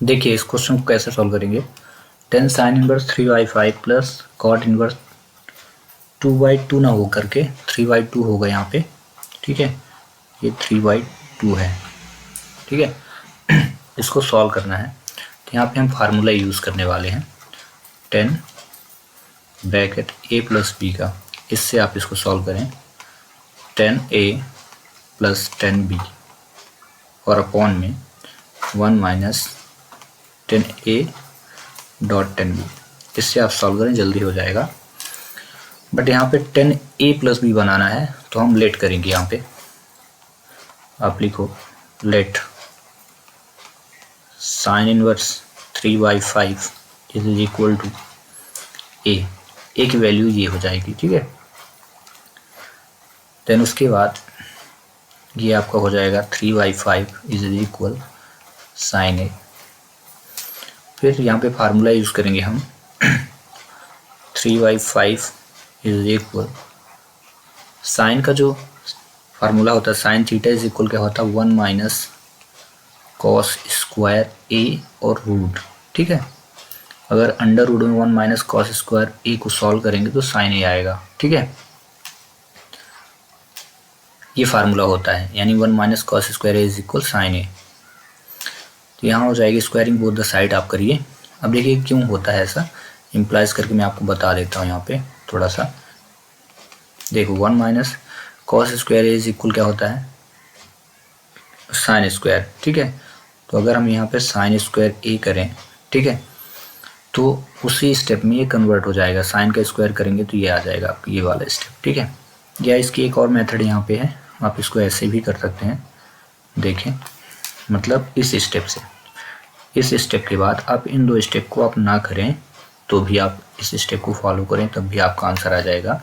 देखिए इस क्वेश्चन को कैसे सॉल्व करेंगे। Tan sine inverse 3/5 plus cot inverse 2/2 ना हो करके 3/2 होगा यहाँ पे, ठीक है। ये 3/2 है, ठीक है। इसको सॉल्व करना है तो यहाँ पे हम फार्मूला यूज़ करने वाले हैं 10 ब्रैकेट a प्लस b का। इससे आप इसको सॉल्व करें 10a प्लस 10b और अपॉन में 1 माइनस 10a डॉट 10b। इससे आप सॉल्व करें, जल्दी हो जाएगा। बट यहाँ पे 10a प्लस b बनाना है तो हम लेट करेंगे। यहाँ पे आप लिखो let sine inverse 3/5 is equal to a की वैल्यू ये हो जाएगी, ठीक है। देन उसके बाद ये आपका हो जाएगा 3/5 इज इक्वल साइन a। फिर यहाँ पे फार्मूला यूज़ करेंगे हम 3/5 इज इक्वल साइन का जो फार्मूला होता है साइन थीटा इज इक्वल क्या होता है 1 माइनस कॉस स्क्वायर a और रूट, ठीक है। अगर अंडर रूट में 1 माइनस कॉस स्क्वायर a को सॉल्व करेंगे तो साइन a आएगा, ठीक है। ये फार्मूला होता है, यानी 1 minus cos square a is equal sine a। तो यहाँ हो जाएगी स्क्वायरिंग बोथ द साइड आप करिए। अब देखिए क्यों होता है ऐसा, इम्प्लाइज करके मैं आपको बता देता हूँ। यहाँ पे थोड़ा सा देखो 1 minus cos square a is equal क्या होता है साइन स्क्वायर, ठीक है। तो अगर हम यहाँ पे साइन स्क्वायर a करें, ठीक है, तो उसी स्टेप में ये कन्वर्ट हो जाएगा। साइन का स्क्वायर करेंगे तो ये आ जाएगा आपको ये वाला स्टेप, ठीक है। या इसकी एक और मेथड यहाँ पे है, आप इसको ऐसे भी कर सकते हैं। देखें मतलब इस स्टेप से, इस स्टेप के बाद आप इन दो स्टेप को आप ना करें तो भी आप इस स्टेप को फॉलो करें तब भी आपका आंसर आ जाएगा।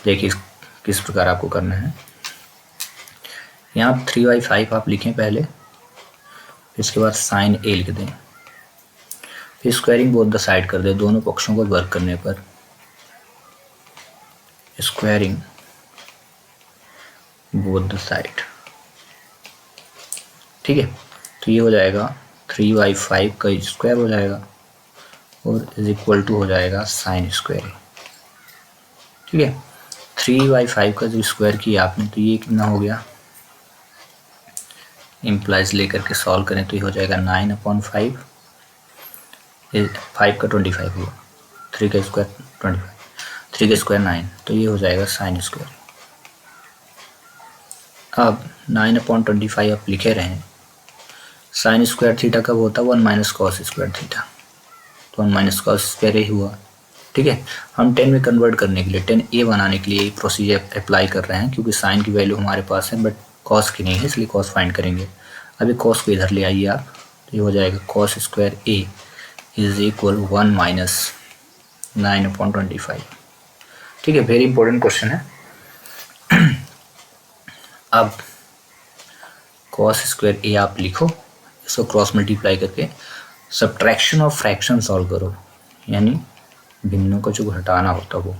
देखिए किस प्रकार आपको करना है। यहाँ 3/5 आप लिखें पहले, इसके बाद साइन a लिख दें, फिर स्क्वायरिंग बोथ द साइड कर दें दोनों पक्षों को वर्क करने पर। स्क्वायरिंग बोथ द साइड, ठीक है। तो ये हो जाएगा 3/5 का स्क्वायर हो जाएगा और इज इक्वल टू हो जाएगा साइन स्क्वायर, ठीक है। 3/5 का जो स्क्वायर किया आपने तो ये कितना हो गया, इम्प्लाइज लेकर के सॉल्व करें तो ये हो जाएगा 9/5। 5 का 25 हुआ, 3 का स्क्वायर 25, 3 का स्क्वायर 9, तो ये हो जाएगा साइन स्क्वायर। अब 9/25 आप लिखे रहें। साइन स्क्वायर थीटा कब होता है 1 माइनस कॉस स्क्वायर थीटा, तो 1 माइनस कॉस स्क्वायर ही हुआ, ठीक है। हम 10 में कन्वर्ट करने के लिए 10a बनाने के लिए ये प्रोसीजर अप्लाई कर रहे हैं, क्योंकि साइन की वैल्यू हमारे पास है बट कॉस की नहीं है, इसलिए कॉस फाइंड करेंगे। अभी कॉस को इधर ले आइए आप, तो ये हो जाएगा cos square a is equal 1 minus 9/25, ठीक है। वेरी इंपॉर्टेंट क्वेश्चन है। अब कॉस स्क्वायर a आप लिखो, इसको क्रॉस मल्टीप्लाई करके सब्ट्रैक्शन ऑफ फ्रैक्शन सॉल्व करो, यानी भिन्नों को जो हटाना होता वो,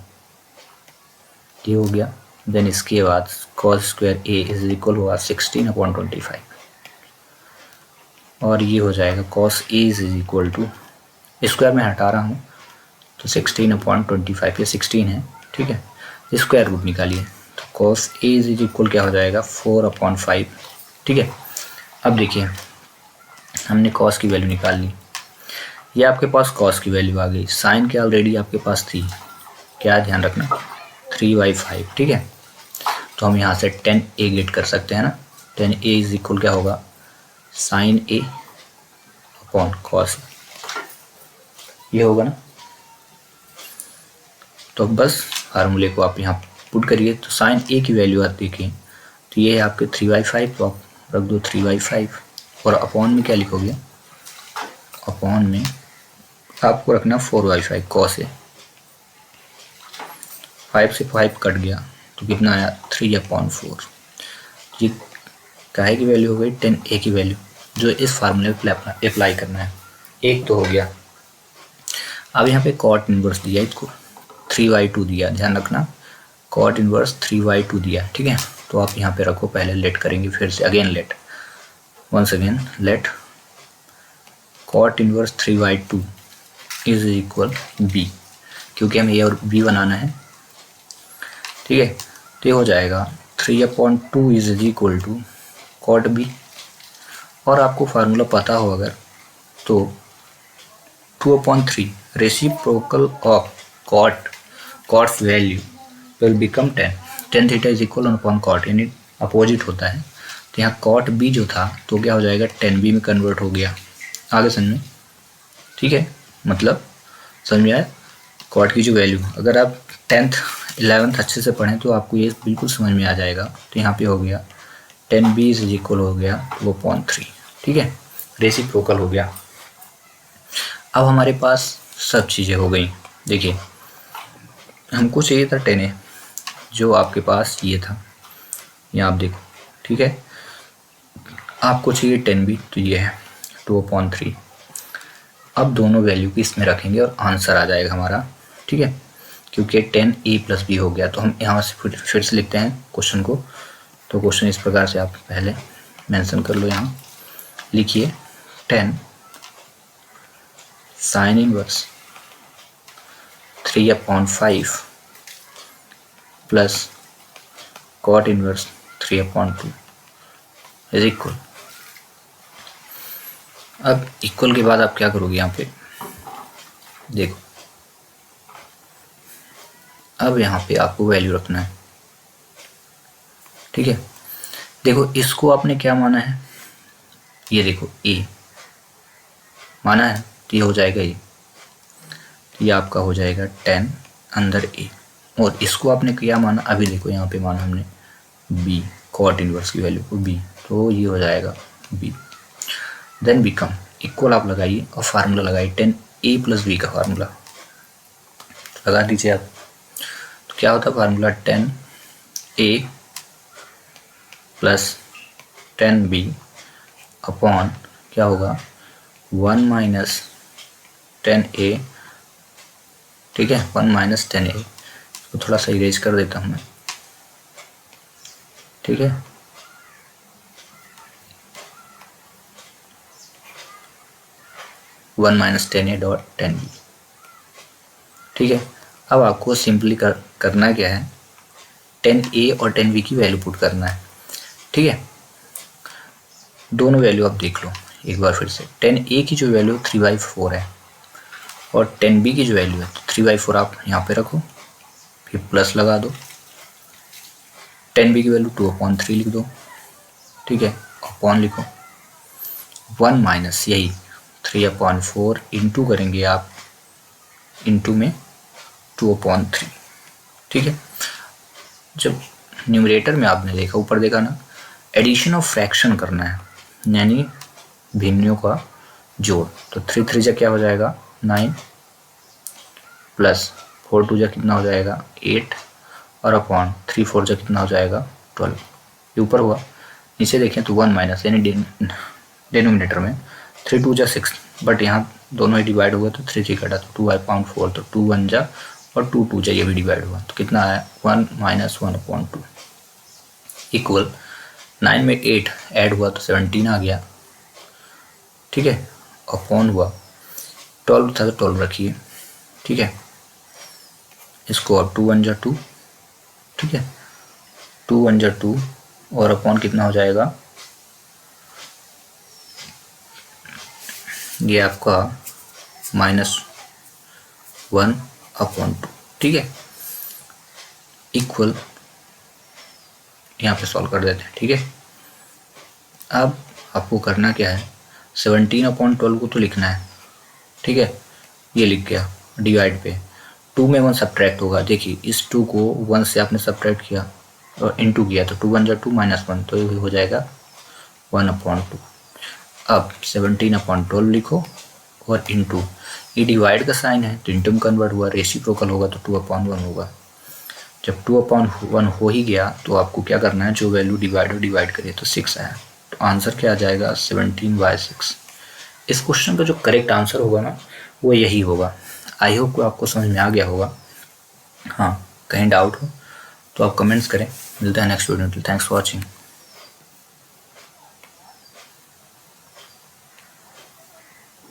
ये हो गया। देन इसके बाद cos square a is equal हुआ 16/25 और ये हो जाएगा cos a is equal to, square में हटा रहा हूँ तो 16/25 ये 16 है, ठीक है। स्क्वायर रूट निकालिए तो कॉस a इज इक्वल क्या हो जाएगा 4/5, ठीक है। अब देखिए हमने कॉस की वैल्यू निकाल ली, ये आपके पास कॉस की वैल्यू आ गई। साइन के ऑलरेडी आपके पास थी, क्या ध्यान रखना 3/5, ठीक है। तो हम यहाँ से 10a गेट कर सकते हैं ना। 10a इज इक्वल क्या होगा साइन a अपॉन कॉस, ये होगा ना। तो बस फार्मूले को आप यहाँ पुट करिए तो साइन a की वैल्यू आप देखिए तो ये है आपके 3/5, तो आप रख दो 3/5 और अपॉन में क्या लिखोगे, अपॉन में आपको रखना 4/5 कॉस है। 5 से 5 कट गया तो कितना आया 3/4। ये काहे की वैल्यू हो गई 10a की वैल्यू, जो इस फार्मूले पे अप्लाई करना है। एक तो हो गया। अब यहाँ पे कॉट इनवर्स दिया, इसको 3/2 दिया, ध्यान रखना कॉट इनवर्स 3/2 दिया, ठीक है। तो आप यहाँ पे रखो, पहले लेट करेंगे, फिर से again let, once again let cot inverse 3/2 is equal b, क्योंकि हमें ए और बी बनाना है। ठीक है, तो ये हो जाएगा 3/2 is equal to cot b, और आपको फार्मूला पता हो अगर तो 2/3 reciprocal of cot's value will become 10 theta is equal upon cot, यानी अपोजिट होता है। तो यहाँ कॉट बी जो था तो क्या हो जाएगा 10 बी में कन्वर्ट हो गया। आगे समझ में? ठीक है, मतलब समझ में आया? कॉट की जो वैल्यू, अगर आप 10th 11th अच्छे से पढ़ें तो आपको ये बिल्कुल समझ में आ जाएगा। तो यहाँ पे हो गया 10b इज इक्वल हो गया 2/3। ठीक है, रेसिप्रोकल हो गया। अब हमारे पास सब चीज़ें हो गई। देखिए, हमको चाहिए था 10a, जो आपके पास ये था, यहाँ आप देखो। ठीक है, आपको चाहिए 10b, तो ये है 2/3। अब दोनों वैल्यू की इसमें रखेंगे और आंसर आ जाएगा हमारा। ठीक है, क्योंकि 10a + b हो गया, तो हम यहाँ से फिर से लिखते हैं क्वेश्चन को। तो क्वेश्चन इस प्रकार से आप पहले मेंशन कर लो, यहाँ लिखिए 10 sin inverse 3/5 plus cot inverse 3/2 is equal. अब इक्वल के बाद आप क्या करोगे, यहाँ पे देखो, अब यहाँ पे आपको वैल्यू रखना है। ठीक है, देखो इसको आपने क्या माना है, ये देखो a माना है, तो ये हो जाएगा ये आपका हो जाएगा 10 अंदर a, और इसको आपने क्या माना, अभी देखो यहाँ पे माना हमने b, कॉट इनवर्स की वैल्यू को b, तो ये हो जाएगा b। देन बिकम इक्वल आप लगाइए और फार्मूला लगाइए 10a + b का फार्मूला लगा दीजिए आप। तो क्या होता है फार्मूला 10a + 10b अपॉन क्या होगा 1 - 10a। ठीक है, 1 - 10a, तो थोड़ा सा इरेज कर देता हूँ मैं। ठीक है, वन - 10a डॉट 10b। ठीक है, अब आपको सिंपली करना क्या है, 10a और 10b की वैल्यू पुट करना है। ठीक है, दोनों वैल्यू आप देख लो एक बार फिर से। 10a की जो वैल्यू 3/4 है और 10b की जो वैल्यू है, तो 3/4 आप यहाँ पे रखो, फिर प्लस लगा दो, 10b की वैल्यू 2/3 लिख दो। ठीक है, अपॉन लिखो 1 माइनस यही 3/4 इंटू करेंगे आप, इंटू में 2/3। ठीक है, जब न्यूमरेटर में आपने देखा, ऊपर देखा ना, एडिशन ऑफ फ्रैक्शन करना है, यानी भिन्नों का जोड़। तो 3 3 जा क्या हो जाएगा 9 प्लस 4 2 जा कितना हो जाएगा 8, और अपॉन 3 4 जा कितना हो जाएगा 12। ये ऊपर हुआ, नीचे देखें तो 1 माइनस, यानी डिनोमिनेटर में 3 2 जा 6, बट यहाँ दोनों ही डिवाइड हुआ तो 3 3 कटा, तो 2/4, तो 2 1 जा और 2 2 जा ये भी डिवाइड हुआ, तो कितना आया 1 - 1/2 इक्वल 9 में 8 ऐड हुआ तो 17 आ गया। ठीक है, अपॉन हुआ 12 था तो 12 रखिए। ठीक है, इसको अब 2 1 जा 2। ठीक है, 2 1 जा 2 और अपॉन कितना हो जाएगा, ये आपका -1/2। ठीक है, इक्वल यहाँ पे सॉल्व कर देते हैं। ठीक है, अब आपको करना क्या है, 17/12 को तो लिखना है। ठीक है, ये लिख गया, डिवाइड पे 2 में 1 सब्ट्रैक्ट होगा। देखिए इस 2 को 1 से आपने सब्ट्रैक्ट किया और इनटू किया, तो 2 1 जा 2 -1, तो ये हो जाएगा 1/2। अब 17/12 लिखो और इनटू, ये डिवाइड का साइन है तो इनटू में कन्वर्ट हुआ, रेसिप्रोकल होगा तो 2/1 होगा। जब 2/1 हो ही गया तो आपको क्या करना है, जो वैल्यू डिवाइड करिए, तो 6 आया, तो आंसर क्या आ जाएगा 17/6। इस क्वेश्चन का जो करेक्ट आंसर होगा ना, वो यही होगा। आई होप को आपको समझ में आ गया होगा। हाँ, कहीं डाउट हो तो आप कमेंट्स करें। मिलता है नेक्स्ट वीडियो में। Thanks for watching.